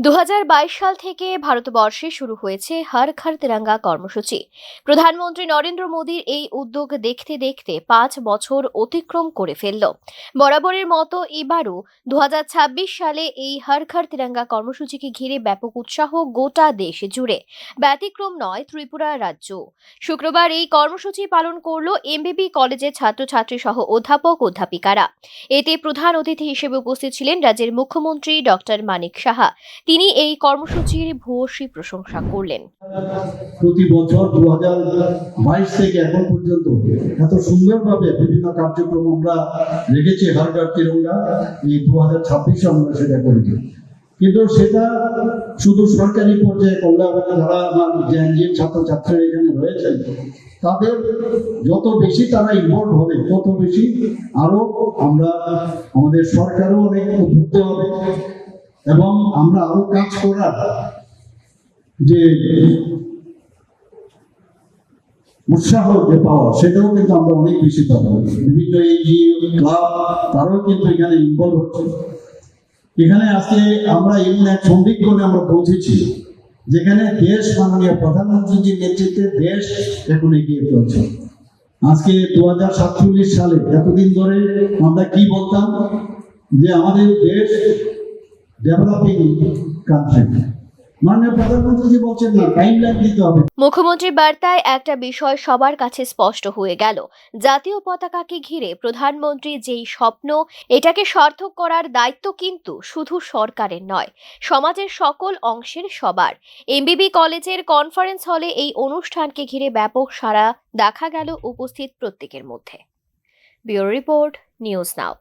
2022 সাল থেকে ভারতবর্ষে শুরু হয়েছে হর ঘর তিরঙ্গা কর্মসূচি। প্রধানমন্ত্রী নরেন্দ্র মোদীর এই উদ্যোগ দেখতে দেখতে 5 বছর অতিক্রম করে ফেলল। বরাবরের মতো এবারও 2026 সালে এই হর ঘর তিরঙ্গা কর্মসূচিকে ঘিরে ব্যাপক উৎসাহ গোটা দেশ জুড়ে। ব্যতিক্রম নয় ত্রিপুরা রাজ্য। শুক্রবার এই কর্মসূচি পালন করল এমবিবি কলেজের ছাত্রছাত্রী সহ অধ্যাপক অধ্যাপিকারা। এতে প্রধান অতিথি হিসেবে উপস্থিত ছিলেন রাজ্যের মুখ্যমন্ত্রী ডক্টর মানিক সাহা। তিনি এই কর্মসূচির ভূয়সী প্রশংসা করলেন। প্রতি বছর 2022 থেকে এখন পর্যন্ত এত সুন্দরভাবে বিভিন্ন কার্যক্রম আমরা রেখেছি হর ঘর তিরঙ্গা, এই 2026 আমরা সেটা করেছি। কিন্তু সেটা শুধু সরকারি পর্যায়ে করলে হবে না। যারা আমার যে ছাত্রছাত্রীরা এখানে রয়েছেন তাদের যত বেশি তারা ইনভলভ হবে তত বেশি আরো আমরা আমাদের সরকারও অনেক উদ্বুদ্ধ হবে এবং আমরা আরো কাজ করার যে উৎসাহ যে পাওয়া সেটাও কিন্তু আমরা অনেক বেশি পাবো। বিভিন্ন এনজিও ক্লাব তারাও কিন্তু এখানে ইনভলভ হচ্ছে। এখানে আজকে আমরা এমন এক সন্ধিক্ষণে আমরা পৌঁছেছি যেখানে দেশ মাননীয় প্রধানমন্ত্রীজির নেতৃত্বে দেশ এখন এগিয়ে চলছে। আজকে 2047 সালে এতদিন ধরে আমরা কি বলতাম যে আমাদের দেশ ডেভেলপিং কান্ট্রি, মাননীয় প্রধানমন্ত্রী বলছেন না টাইমলাইন দিতে হবে। মুখ্যমন্ত্রীর বার্তায় একটা বিষয় সবার কাছে স্পষ্ট হয়ে গেল, জাতীয় পতাকাকে ঘিরে প্রধানমন্ত্রীর যেই স্বপ্ন, এটাকে সার্থক করার দায়িত্ব কিন্তু শুধু সরকারের নয়, সমাজের সকল অংশের সবার। এমবিবি কলেজের কনফারেন্স হলে এই অনুষ্ঠানকে ঘিরে ব্যাপক সাড়া দেখা গেল উপস্থিত প্রত্যেকের মধ্যে। Bureau report, news now.